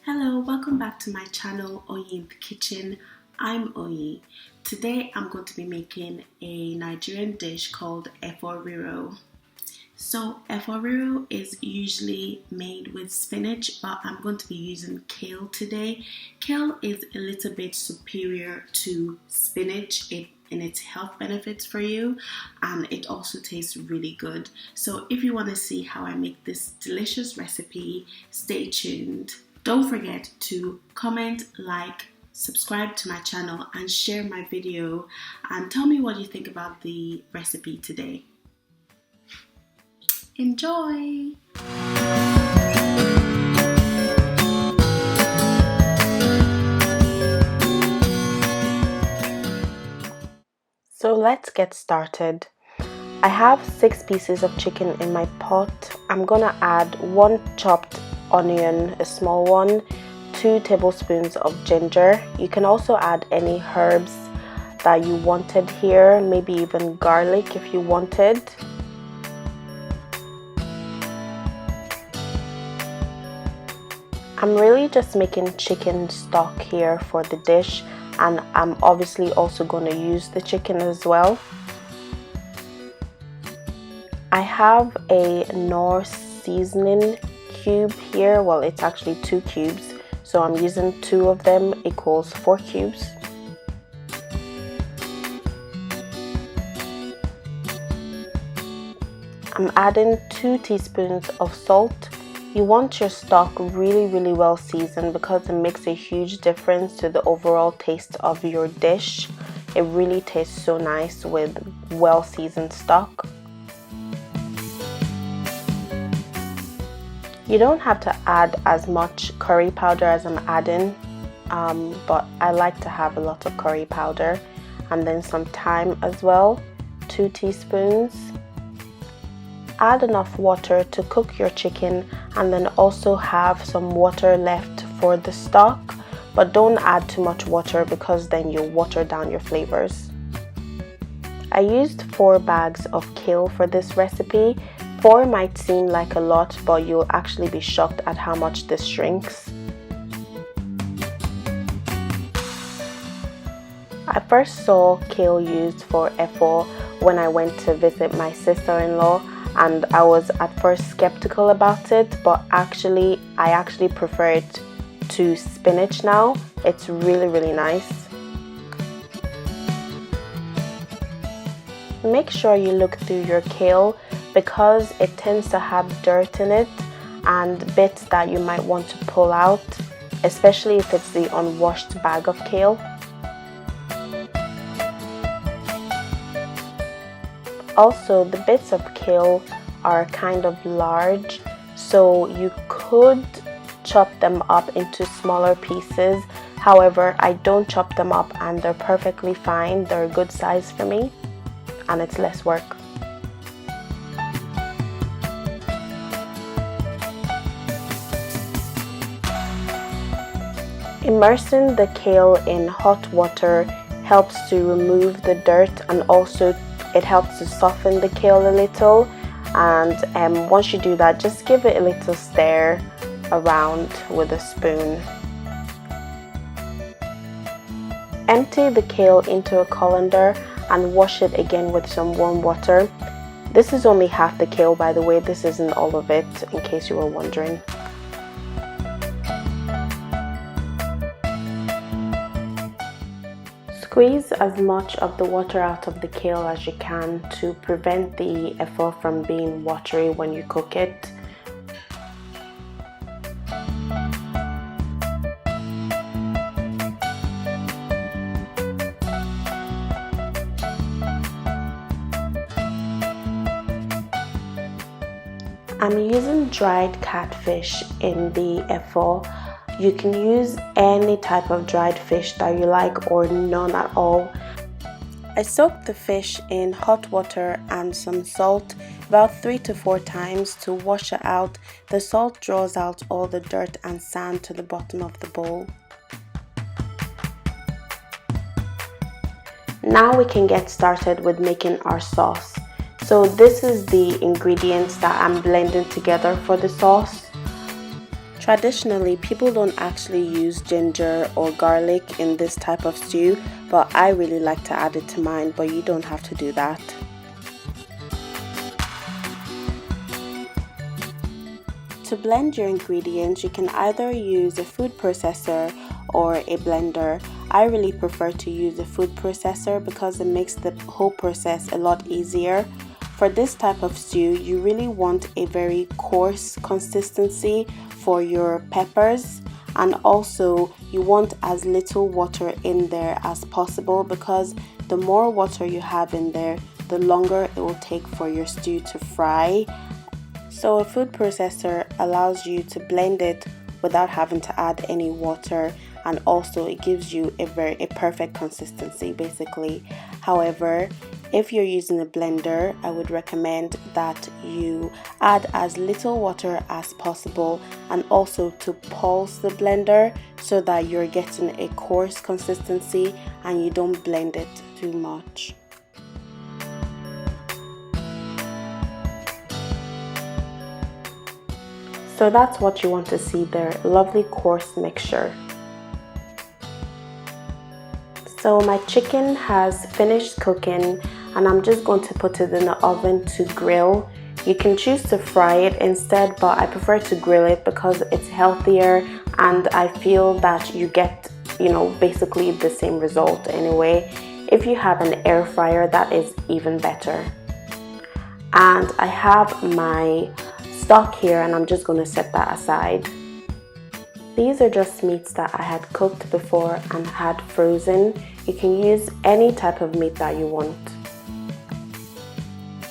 Hello, welcome back to my channel, Oyininthekitchen. I'm Oyi. Today I'm going to be making a Nigerian dish called Efo Riro. So Efo Riro is usually made with spinach, but I'm going to be using kale today. Kale is a little bit superior to spinach in its health benefits for you, and it also tastes really good. So if you want to see how I make this delicious recipe, stay tuned. Don't forget to comment, like, subscribe to my channel and share my video, and tell me what you think about the recipe today. Enjoy! So let's get started. I have 6 pieces of chicken in my pot. I'm gonna add 1 chopped onion, a small one, 2 tablespoons of ginger. You can also add any herbs that you wanted here, maybe even garlic if you wanted. I'm really just making chicken stock here for the dish, and I'm obviously also going to use the chicken as well. I have a knorr seasoning cube here. Well, it's actually 2 cubes, so I'm using 2 of them equals 4 cubes. I'm adding 2 teaspoons of salt. You want your stock really well seasoned because it makes a huge difference to the overall taste of your dish. It really tastes so nice with well seasoned stock. You don't have to add as much curry powder as I'm adding, but I like to have a lot of curry powder. And then some thyme as well, 2 teaspoons. Add enough water to cook your chicken, and then also have some water left for the stock, but don't add too much water because then you'll water down your flavors. I used 4 bags of kale for this recipe. 4 might seem like a lot, but you'll actually be shocked at how much this shrinks. I first saw kale used for efo when I went to visit my sister-in-law, and I was at first skeptical about it, but I actually prefer it to spinach now. It's really nice. Make sure you look through your kale because it tends to have dirt in it and bits that you might want to pull out, especially if it's the unwashed bag of kale. Also, the bits of kale are kind of large, so you could chop them up into smaller pieces. However, I don't chop them up and they're perfectly fine. They're a good size for me and it's less work. Immersing the kale in hot water helps to remove the dirt, and also it helps to soften the kale a little. And once you do that, just give it a little stir around with a spoon. Empty the kale into a colander and wash it again with some warm water. This is only half the kale, by the way. This isn't all of it, in case you were wondering. Squeeze as much of the water out of the kale as you can to prevent the efo from being watery when you cook it. I'm using dried catfish in the efo. You can use any type of dried fish that you like or none at all. I soaked the fish in hot water and some salt about 3 to 4 times to wash it out. The salt draws out all the dirt and sand to the bottom of the bowl. Now we can get started with making our sauce. So this is the ingredients that I'm blending together for the sauce. Traditionally, people don't actually use ginger or garlic in this type of stew, but I really like to add it to mine, but you don't have to do that. To blend your ingredients, you can either use a food processor or a blender. I really prefer to use a food processor because it makes the whole process a lot easier. For this type of stew, you really want a very coarse consistency for your peppers, and also you want as little water in there as possible because the more water you have in there, the longer it will take for your stew to fry. So a food processor allows you to blend it without having to add any water, and also it gives you a perfect consistency basically. However, if you're using a blender, I would recommend that you add as little water as possible, and also to pulse the blender so that you're getting a coarse consistency and you don't blend it too much. So that's what you want to see there, lovely coarse mixture. So my chicken has finished cooking and I'm just going to put it in the oven to grill. You can choose to fry it instead, but I prefer to grill it because it's healthier and I feel that you get, basically the same result anyway. If you have an air fryer, that is even better. And I have my stock here and I'm just going to set that aside. These are just meats that I had cooked before and had frozen. You can use any type of meat that you want.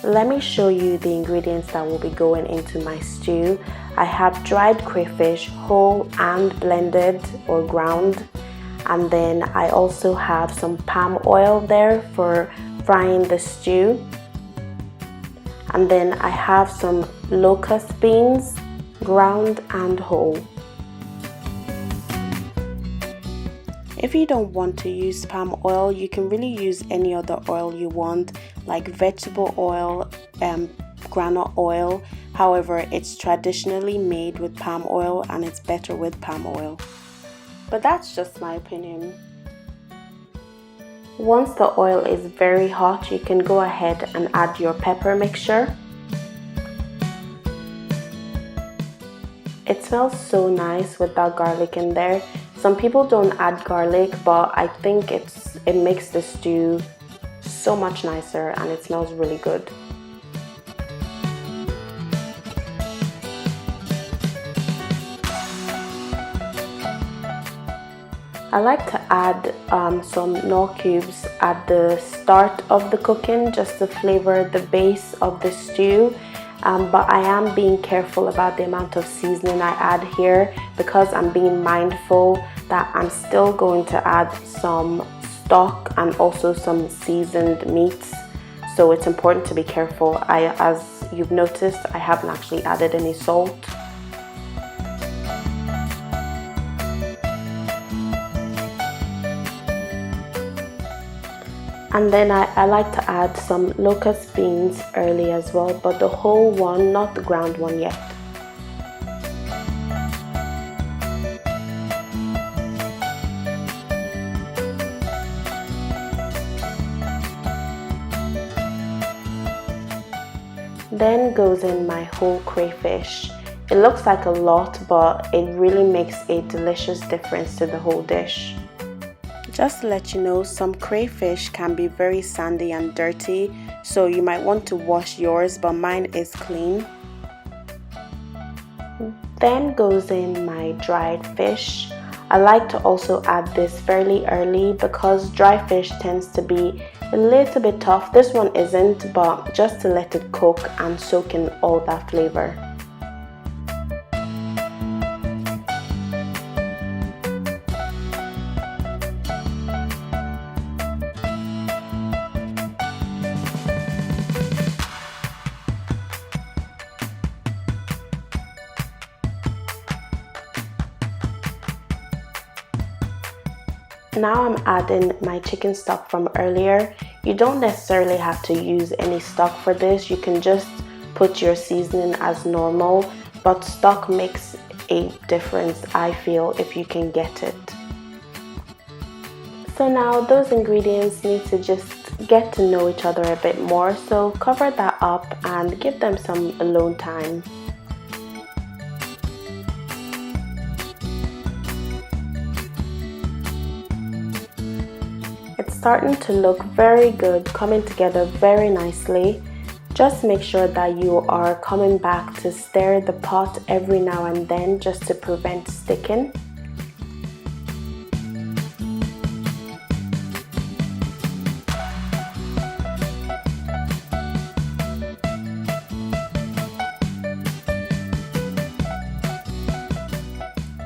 Let me show you the ingredients that will be going into my stew. I have dried crayfish, whole and blended or ground. And then I also have some palm oil there for frying the stew. And then I have some locust beans, ground and whole. If you don't want to use palm oil, you can really use any other oil you want, like vegetable oil, groundnut oil. However, it's traditionally made with palm oil and it's better with palm oil. But that's just my opinion. Once the oil is very hot, you can go ahead and add your pepper mixture. It smells so nice with that garlic in there. Some people don't add garlic, but I think it makes the stew so much nicer and it smells really good. I like to add some knorr cubes at the start of the cooking just to flavor the base of the stew. But I am being careful about the amount of seasoning I add here because I'm being mindful that I'm still going to add some stock and also some seasoned meats. So it's important to be careful. As you've noticed, I haven't actually added any salt. And then I like to add some locust beans early as well, but the whole one, not the ground one yet. Then goes in my whole crayfish. It looks like a lot, but it really makes a delicious difference to the whole dish. Just to let you know, some crayfish can be very sandy and dirty, so you might want to wash yours, but mine is clean. Then goes in my dried fish. I like to also add this fairly early because dry fish tends to be a little bit tough. This one isn't, but just to let it cook and soak in all that flavor. Now I'm adding my chicken stock from earlier. You don't necessarily have to use any stock for this. You can just put your seasoning as normal, but stock makes a difference, I feel, if you can get it. So now those ingredients need to just get to know each other a bit more, so cover that up and give them some alone time. It's starting to look very good, coming together very nicely. Just make sure that you are coming back to stir the pot every now and then just to prevent sticking.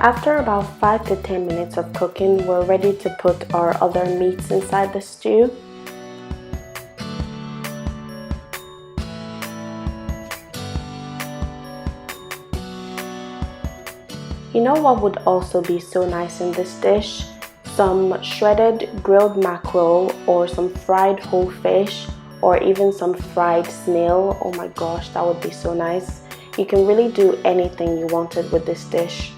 After about 5 to 10 minutes of cooking, we're ready to put our other meats inside the stew. You know what would also be so nice in this dish? Some shredded grilled mackerel or some fried whole fish or even some fried snail. Oh my gosh, that would be so nice. You can really do anything you wanted with this dish.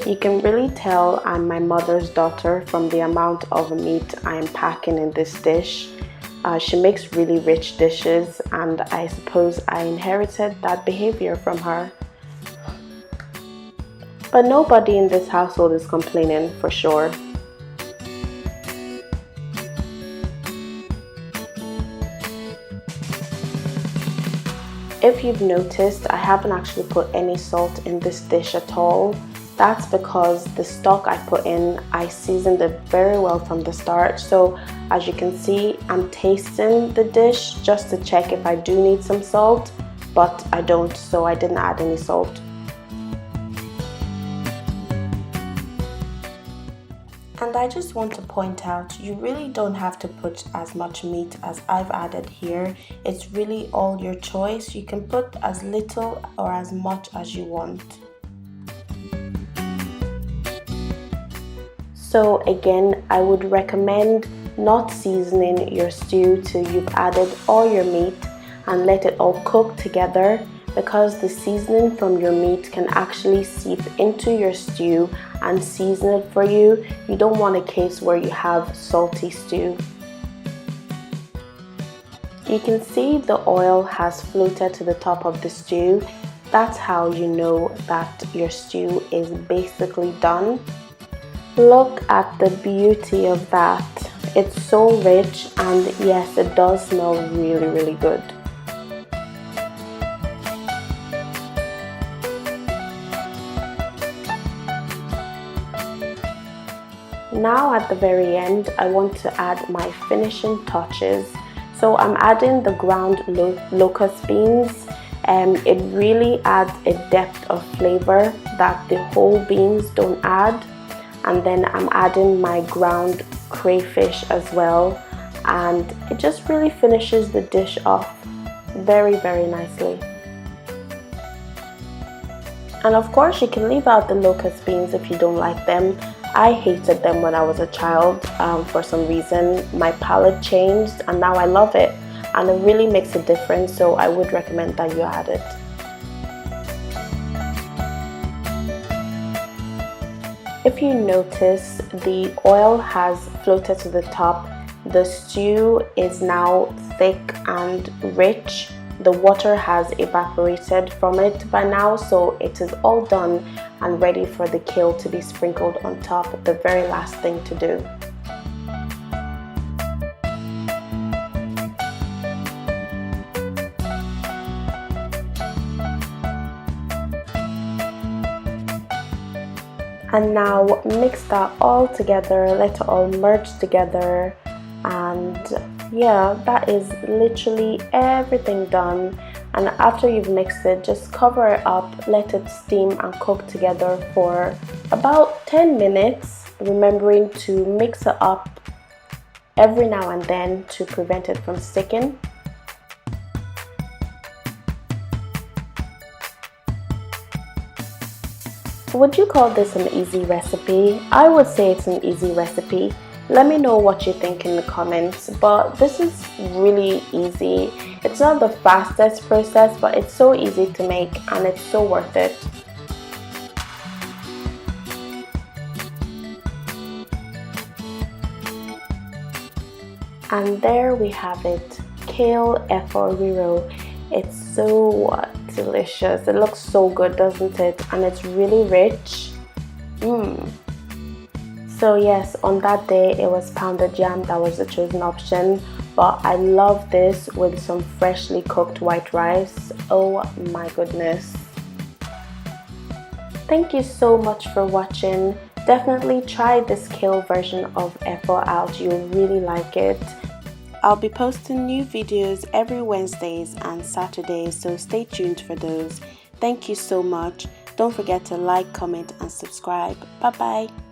You can really tell I'm my mother's daughter from the amount of meat I am packing in this dish. She makes really rich dishes, and I suppose I inherited that behavior from her. But nobody in this household is complaining, for sure. If you've noticed, I haven't actually put any salt in this dish at all. That's because the stock I put in, I seasoned it very well from the start. So as you can see, I'm tasting the dish just to check if I do need some salt, but I don't, so I didn't add any salt. And I just want to point out, you really don't have to put as much meat as I've added here. It's really all your choice. You can put as little or as much as you want. So again, I would recommend not seasoning your stew till you've added all your meat and let it all cook together, because the seasoning from your meat can actually seep into your stew and season it for you. You don't want a case where you have salty stew. You can see the oil has floated to the top of the stew. That's how you know that your stew is basically done. Look at the beauty of that. It's so rich, and yes, it does smell really, really good. Now at the very end, I want to add my finishing touches. So I'm adding the ground locust beans. It really adds a depth of flavor that the whole beans don't add. And then I'm adding my ground crayfish as well, and it just really finishes the dish off very, very nicely. And of course, you can leave out the locust beans if you don't like them. I hated them when I was a child. For some reason my palate changed, and now I love it, and it really makes a difference, so I would recommend that you add it. If you notice, the oil has floated to the top. The stew is now thick and rich. The water has evaporated from it by now, so it is all done and ready for the kale to be sprinkled on top. The very last thing to do. And now mix that all together, let it all merge together, and yeah, that is literally everything done. And after you've mixed it, just cover it up, let it steam and cook together for about 10 minutes, remembering to mix it up every now and then to prevent it from sticking. Would you call this an easy recipe? I would say it's an easy recipe. Let me know what you think in the comments, but this is really easy. It's not the fastest process, but it's so easy to make and it's so worth it. And there we have it, kale Efo Riro. It's so delicious. It looks so good, doesn't it? And it's really rich. So yes, on that day it was pounded yam that was the chosen option, but I love this with some freshly cooked white rice. Oh my goodness. Thank you so much for watching. Definitely try this kale version of Efo out, you'll really like it. I'll be posting new videos every Wednesdays and Saturdays, so stay tuned for those. Thank you so much. Don't forget to like, comment and subscribe. Bye bye.